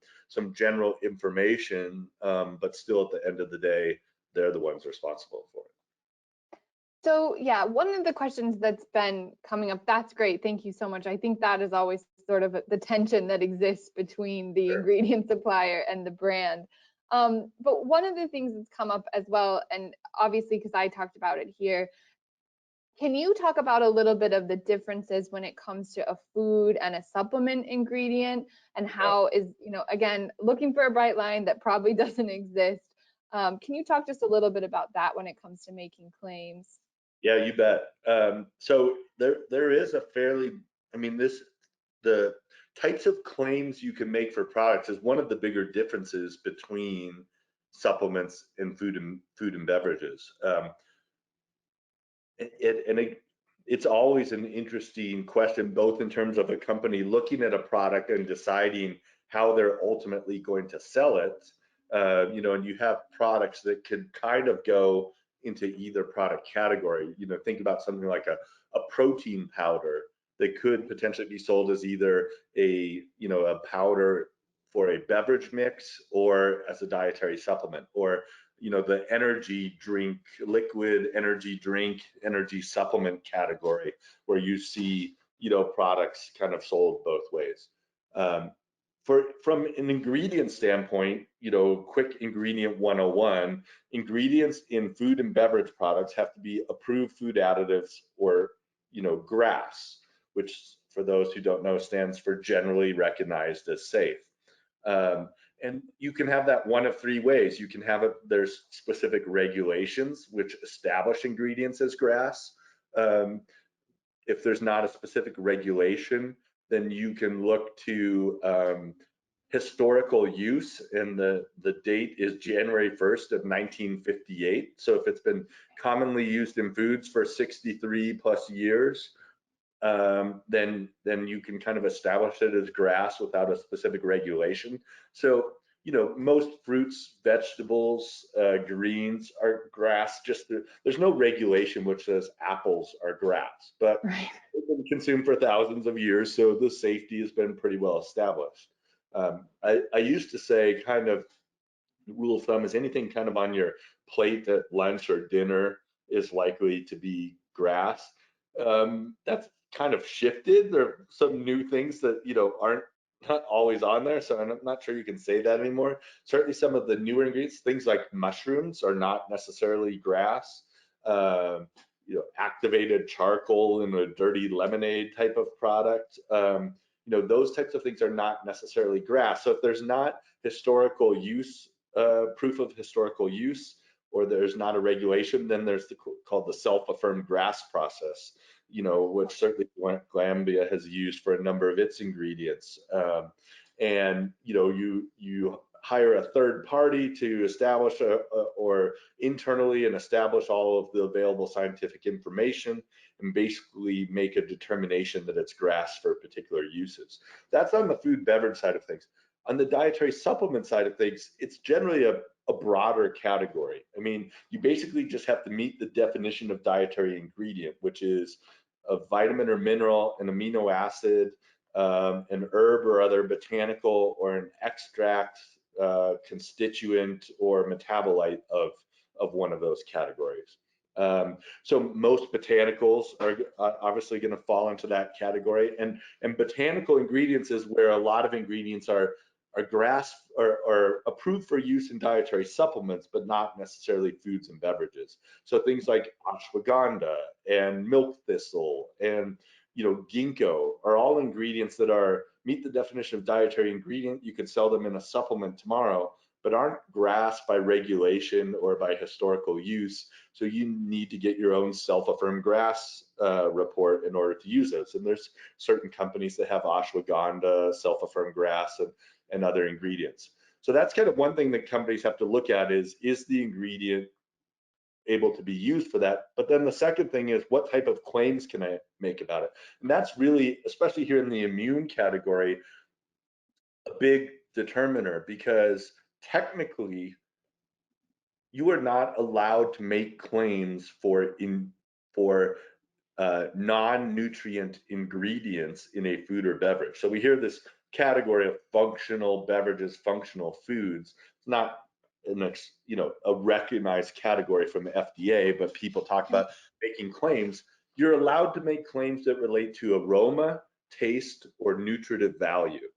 general information, but still at the end of the day, they're the ones responsible for it. So yeah, one of the questions that's been coming up, that's great. Thank you so much. I think that is always sort of the tension that exists between the ingredient supplier and the brand. But one of the things that's come up as well, and obviously because I talked about it here, can you talk about a little bit of the differences when it comes to a food and a supplement ingredient, and how is, again, looking for a bright line that probably doesn't exist. Can you talk just a little bit about that when it comes to making claims? Yeah, you bet. So there is a fairly, the types of claims you can make for products is one of the bigger differences between supplements and food and beverages. It's always an interesting question, both in terms of a company looking at a product and deciding how they're ultimately going to sell it. And you have products that could kind of go into either product category. Think about something like a protein powder that could potentially be sold as either a powder for a beverage mix or as a dietary supplement, or the energy drink, liquid energy drink, energy supplement category, where you see products kind of sold both ways. From an ingredient standpoint, quick ingredient 101, ingredients in food and beverage products have to be approved food additives, or GRAS, which for those who don't know stands for generally recognized as safe. And you can have that one of three ways. You can have it, there's specific regulations which establish ingredients as GRAS. If there's not a specific regulation, then you can look to historical use, and the date is January 1st of 1958. So if it's been commonly used in foods for 63 plus years, then you can kind of establish it as GRAS without a specific regulation. So most fruits, vegetables, greens are GRAS. Just there's no regulation which says apples are GRAS, but Right. they've been consumed for thousands of years, so the safety has been pretty well established. I used to say, kind of rule of thumb is anything kind of on your plate at lunch or dinner is likely to be GRAS. That's kind of shifted. There are some new things that aren't not always on there, so I'm not sure you can say that anymore. Certainly some of the newer ingredients, things like mushrooms, are not necessarily GRAS. Activated charcoal in a dirty lemonade type of product, those types of things are not necessarily GRAS. So if there's not historical use, proof of historical use, or there's not a regulation, then there's called the self-affirmed GRAS process, which certainly Glanbia has used for a number of its ingredients. And you hire a third party to establish or internally and establish all of the available scientific information, and basically make a determination that it's GRAS for particular uses. That's on the food beverage side of things. On the dietary supplement side of things, it's generally a broader category. You basically just have to meet the definition of dietary ingredient, which is a vitamin or mineral, an amino acid, an herb or other botanical or an extract, constituent or metabolite of one of those categories. So most botanicals are obviously going to fall into that category, and botanical ingredients is where a lot of ingredients are grass or approved for use in dietary supplements, but not necessarily foods and beverages. So things like ashwagandha and milk thistle and ginkgo are all ingredients that meet the definition of dietary ingredient. You could sell them in a supplement tomorrow, but aren't grasped by regulation or by historical use. So you need to get your own self-affirmed grass report in order to use those. And there's certain companies that have ashwagandha, self-affirmed grass, and other ingredients. So that's kind of one thing that companies have to look at is the ingredient able to be used for that? But then the second thing is, what type of claims can I make about it? And that's really, especially here in the immune category, a big determiner, because technically you are not allowed to make claims for non-nutrient ingredients in a food or beverage. So we hear this category of functional beverages, functional foods. It's not a recognized category from the FDA, but people talk about making claims. You're allowed to make claims that relate to aroma, taste, or nutritive value.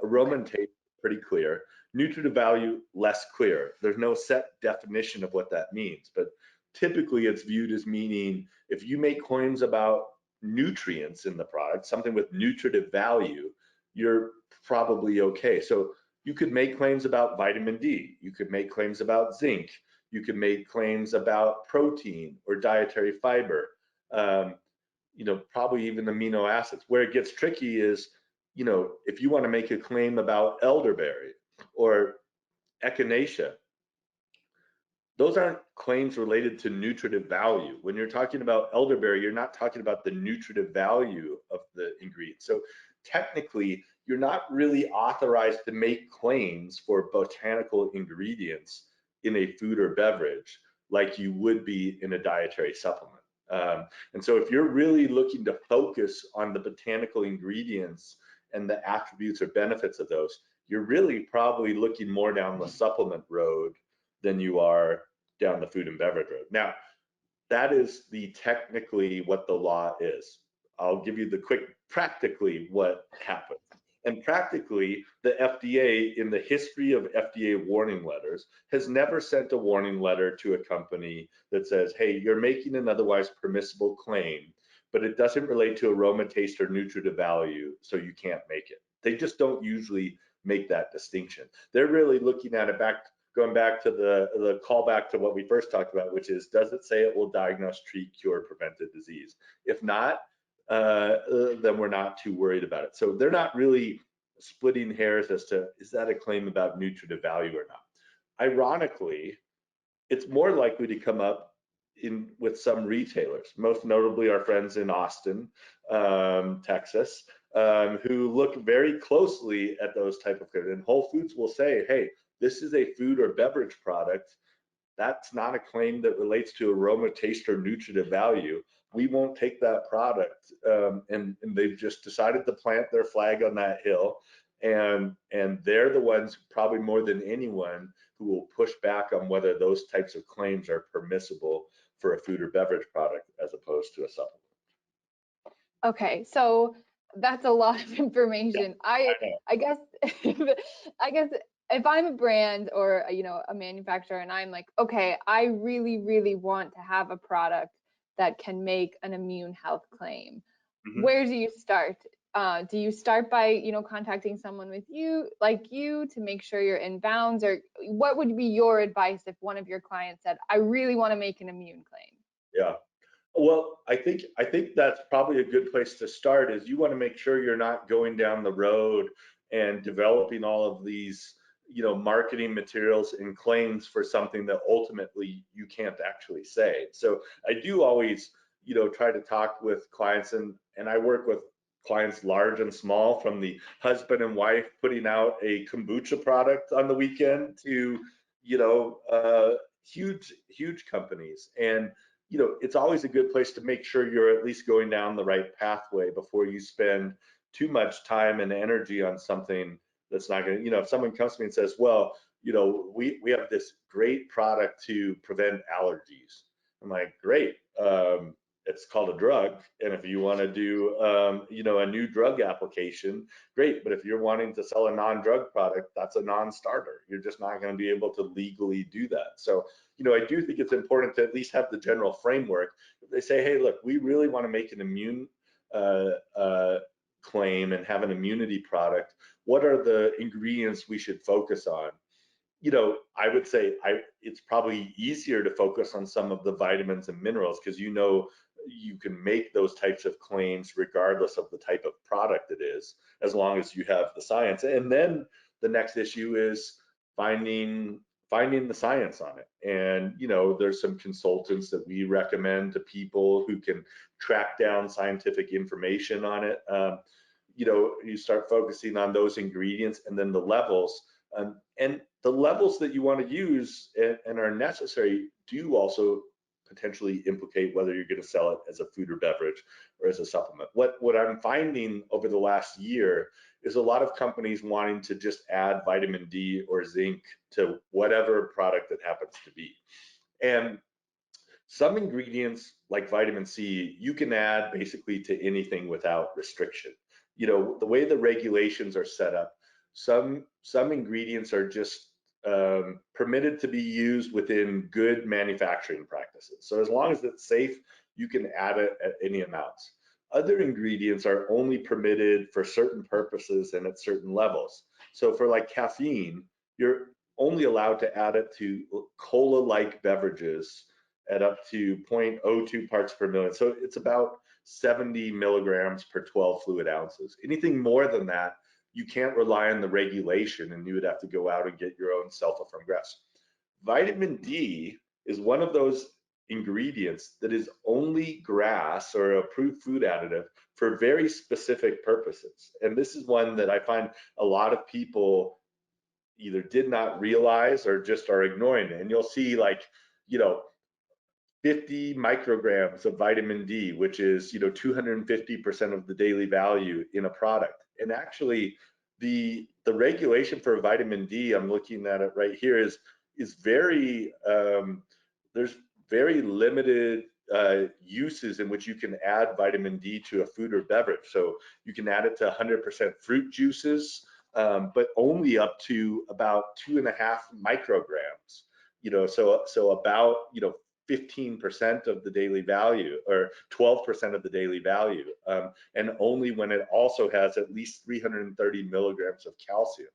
Aroma and taste, pretty clear. Nutritive value, less clear. There's no set definition of what that means, but typically it's viewed as meaning if you make claims about nutrients in the product, something with nutritive value, you're probably okay. So you could make claims about vitamin D, you could make claims about zinc, you could make claims about protein or dietary fiber, probably even amino acids. Where it gets tricky is, if you want to make a claim about elderberry or echinacea, those aren't claims related to nutritive value. When you're talking about elderberry, you're not talking about the nutritive value of the ingredient. So technically, you're not really authorized to make claims for botanical ingredients in a food or beverage like you would be in a dietary supplement. And so if you're really looking to focus on the botanical ingredients and the attributes or benefits of those, you're really probably looking more down the supplement road than you are down the food and beverage road. Now, that is technically what the law is. I'll give you the quick practically what happens. And practically, the FDA, in the history of FDA warning letters, has never sent a warning letter to a company that says, hey, you're making an otherwise permissible claim, but it doesn't relate to aroma, taste, or nutritive value, so you can't make it. They just don't usually make that distinction. They're really looking at it going back to the callback to what we first talked about, which is, does it say it will diagnose, treat, cure, prevent a disease? If not, then we're not too worried about it. So they're not really splitting hairs as to, is that a claim about nutritive value or not? Ironically, it's more likely to come up with some retailers, most notably our friends in Austin, Texas, who look very closely at those type of claims. And Whole Foods will say, hey, this is a food or beverage product. That's not a claim that relates to aroma, taste, or nutritive value. We won't take that product. And they've just decided to plant their flag on that hill. And they're the ones, probably more than anyone, who will push back on whether those types of claims are permissible for a food or beverage product as opposed to a supplement. Okay, so that's a lot of information. I know. I guess I guess if I'm a brand or a manufacturer and I'm like, okay, I really want to have a product that can make an immune health claim. Where do you start? Do you start by contacting someone with you to make sure you're in bounds, or what would be your advice if one of your clients said, I really want to make an immune claim? Yeah. Well, I think that's probably a good place to start. Is you want to make sure you're not going down the road and developing all of these, marketing materials and claims for something that ultimately you can't actually say. So I do always, try to talk with clients, and I work with clients large and small, from the husband and wife putting out a kombucha product on the weekend to, huge companies. And it's always a good place to make sure you're at least going down the right pathway before you spend too much time and energy on something that's not going to, if someone comes to me and says, well, we have this great product to prevent allergies. I'm like, great. It's called a drug. And if you want to do, a new drug application, great. But if you're wanting to sell a non-drug product, that's a non-starter. You're just not going to be able to legally do that. So, I do think it's important to at least have the general framework. If they say, hey, look, we really want to make an immune claim and have an immunity product, what are the ingredients we should focus on? I would say it's probably easier to focus on some of the vitamins and minerals because you can make those types of claims regardless of the type of product it is, as long as you have the science. And then the next issue is finding the science on it. And there's some consultants that we recommend to people who can track down scientific information on it. You start focusing on those ingredients and then the levels. And the levels that you want to use and are necessary do also potentially implicate whether you're going to sell it as a food or beverage or as a supplement. What I'm finding over the last year is a lot of companies wanting to just add vitamin D or zinc to whatever product it happens to be. And some ingredients like vitamin C, you can add basically to anything without restriction. The way the regulations are set up, some ingredients are just permitted to be used within good manufacturing practices. So as long as it's safe, you can add it at any amounts. Other ingredients are only permitted for certain purposes and at certain levels. So for like caffeine, you're only allowed to add it to cola-like beverages at up to 0.02 parts per million. So it's about 70 milligrams per 12 fluid ounces. Anything more than that, you can't rely on the regulation and you would have to go out and get your own self-affirmed grass. Vitamin D is one of those ingredients that is only GRAS or approved food additive for very specific purposes. And this is one that I find a lot of people either did not realize or just are ignoring it. And you'll see 50 micrograms of vitamin D, which is 250% of the daily value in a product. And actually, the regulation for vitamin D, I'm looking at it right here, is very there's very limited uses in which you can add vitamin D to a food or beverage. So you can add it to 100% fruit juices, but only up to about 2.5 micrograms. So about 15% of the daily value or 12% of the daily value, and only when it also has at least 330 milligrams of calcium.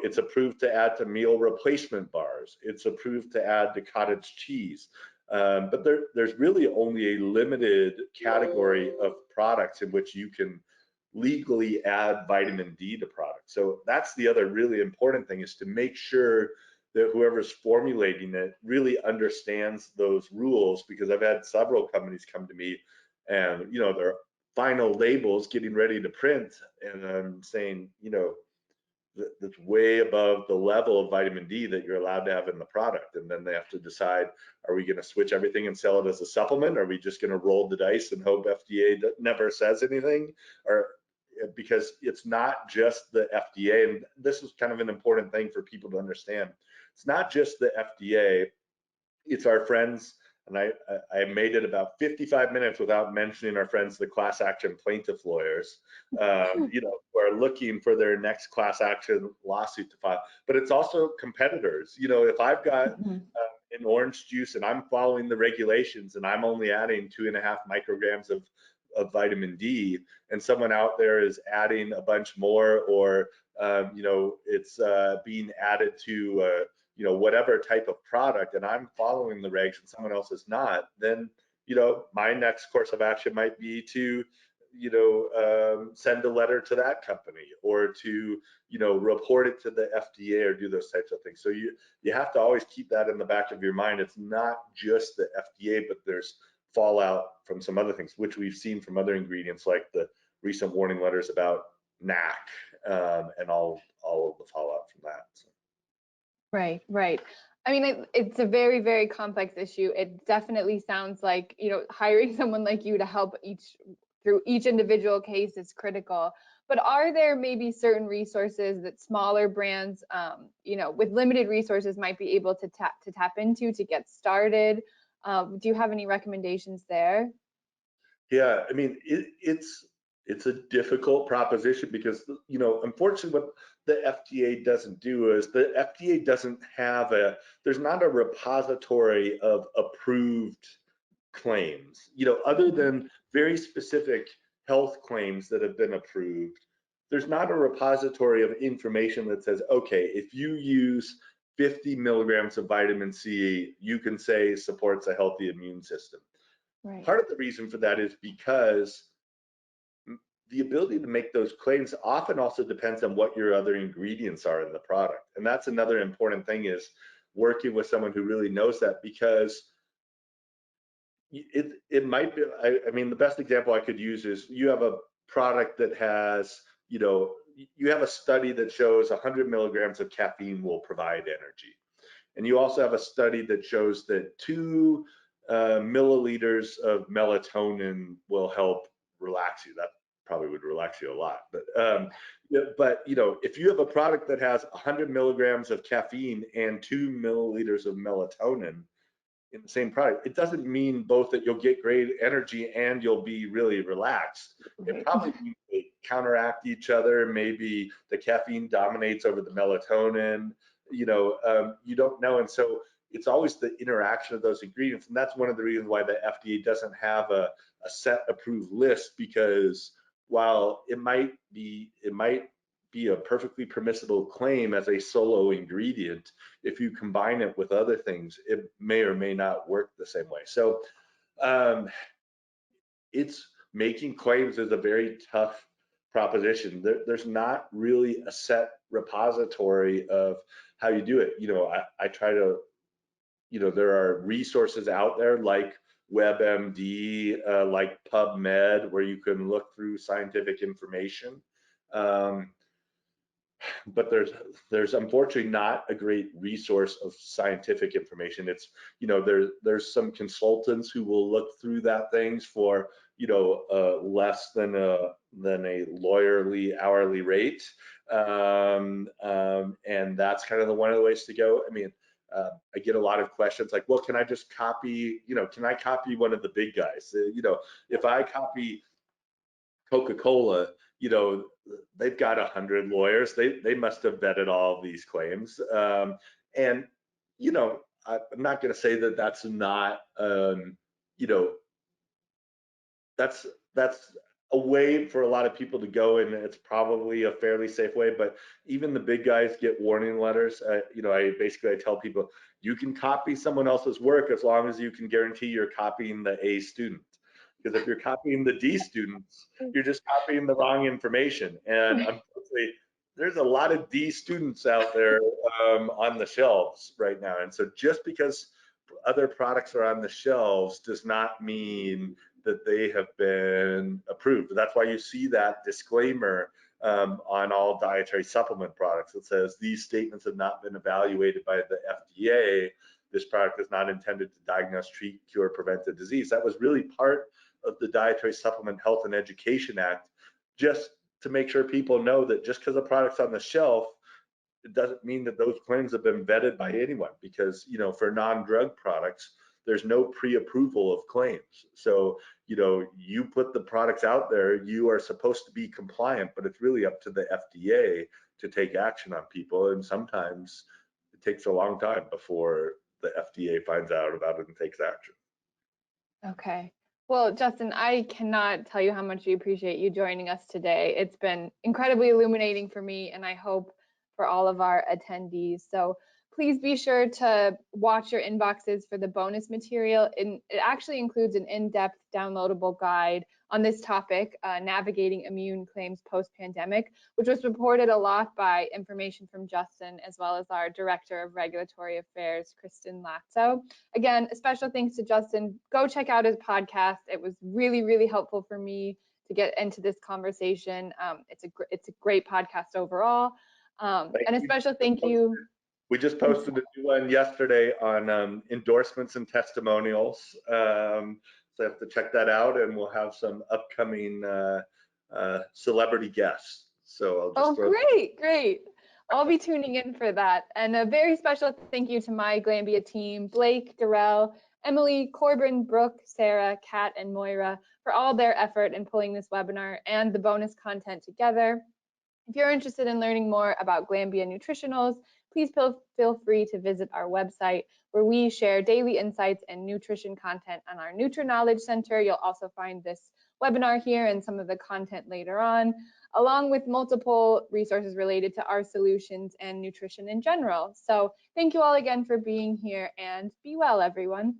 It's approved to add to meal replacement bars. It's approved to add to cottage cheese. But there's really only a limited category of products in which you can legally add vitamin D to products. So that's the other really important thing, is to make sure that whoever's formulating it really understands those rules, because I've had several companies come to me and their final labels getting ready to print, and I'm saying that's way above the level of vitamin D that you're allowed to have in the product. And then they have to decide, are we going to switch everything and sell it as a supplement? Are we just going to roll the dice and hope FDA never says anything? Or because it's not just the FDA, and this is kind of an important thing for people to understand. It's not just the FDA, it's our friends, and I made it about 55 minutes without mentioning our friends, the class action plaintiff lawyers, who are looking for their next class action lawsuit to file. But it's also competitors. If I've got an orange juice and I'm following the regulations and I'm only adding 2.5 micrograms of vitamin D, and someone out there is adding a bunch more, or it's being added to whatever type of product, and I'm following the regs and someone else is not, then my next course of action might be to send a letter to that company, or to report it to the FDA, or do those types of things. So you have to always keep that in the back of your mind. It's not just the FDA, but there's fallout from some other things, which we've seen from other ingredients, like the recent warning letters about NAC, and all of the fallout from that. So. Right. I mean, it's a very, very complex issue. It definitely sounds like, hiring someone like you to help through each individual case is critical. but are there maybe certain resources that smaller brands, with limited resources might be able to tap into to get started? Do you have any recommendations there? Yeah, I mean, it's a difficult proposition because, unfortunately, what the FDA doesn't do is the FDA doesn't have there's not a repository of approved claims, other than very specific health claims that have been approved. There's not a repository of information that says, okay, if you use 50 milligrams of vitamin C, you can say supports a healthy immune system. Right. Part of the reason for that is because the ability to make those claims often also depends on what your other ingredients are in the product. And that's another important thing, is working with someone who really knows that, because it might be, I mean, the best example I could use is you have a product that has, you have a study that shows 100 milligrams of caffeine will provide energy. And you also have a study that shows that 2 milliliters of melatonin will help relax you. That probably would relax you a lot. But if you have a product that has 100 milligrams of caffeine and 2 milliliters of melatonin in the same product, it doesn't mean both that you'll get great energy and you'll be really relaxed. It Right. probably means they counteract each other. Maybe the caffeine dominates over the melatonin. You don't know. And so it's always the interaction of those ingredients. And that's one of the reasons why the FDA doesn't have a set approved list, because while it might be a perfectly permissible claim as a solo ingredient, if you combine it with other things, it may or may not work the same way. So it's making claims is a very tough proposition. There's not really a set repository of how you do it. I try to, there are resources out there like WebMD, like PubMed, where you can look through scientific information. But there's unfortunately not a great resource of scientific information. It's, there's some consultants who will look through that things for, less than a lawyerly hourly rate. And that's kind of one of the ways to go. I mean, I get a lot of questions like, well, can I just copy, can I copy one of the big guys? If I copy Coca-Cola, they've got 100 lawyers. They must have vetted all of these claims. And, I'm not going to say that that's not, that's a way for a lot of people to go, and it's probably a fairly safe way. But even the big guys get warning letters. I tell people, you can copy someone else's work as long as you can guarantee you're copying the A student. Because if you're copying the D students, you're just copying the wrong information. And unfortunately, there's a lot of D students out there on the shelves right now. And so just because other products are on the shelves does not mean that they have been approved. That's why you see that disclaimer on all dietary supplement products. It says these statements have not been evaluated by the FDA. This product is not intended to diagnose, treat, cure, prevent a disease. That was really part of the Dietary Supplement Health and Education Act, just to make sure people know that just because a product's on the shelf, it doesn't mean that those claims have been vetted by anyone, because for non-drug products, there's no pre-approval of claims. So you put the products out there, you are supposed to be compliant, but it's really up to the FDA to take action on people. And sometimes it takes a long time before the FDA finds out about it and takes action. Okay. Well, Justin, I cannot tell you how much we appreciate you joining us today. It's been incredibly illuminating for me, and I hope for all of our attendees. So please be sure to watch your inboxes for the bonus material. And it actually includes an in-depth downloadable guide on this topic, navigating immune claims post-pandemic, which was supported a lot by information from Justin, as well as our Director of Regulatory Affairs, Kristen Latzo. Again, a special thanks to Justin. Go check out his podcast. It was really, really helpful for me to get into this conversation. It's a great podcast overall. And a special thank you. We just posted a new one yesterday on endorsements and testimonials. So I have to check that out, and we'll have some upcoming celebrity guest. So I'll just Oh, throw. great. I'll be tuning in for that. And a very special thank you to my Glambia team, Blake, Darrell, Emily, Corbin, Brooke, Sarah, Kat, and Moira for all their effort in pulling this webinar and the bonus content together. If you're interested in learning more about Glambia Nutritionals, please feel free to visit our website where we share daily insights and nutrition content on our Nutri-Knowledge Center. You'll also find this webinar here and some of the content later on, along with multiple resources related to our solutions and nutrition in general. So thank you all again for being here, and be well, everyone.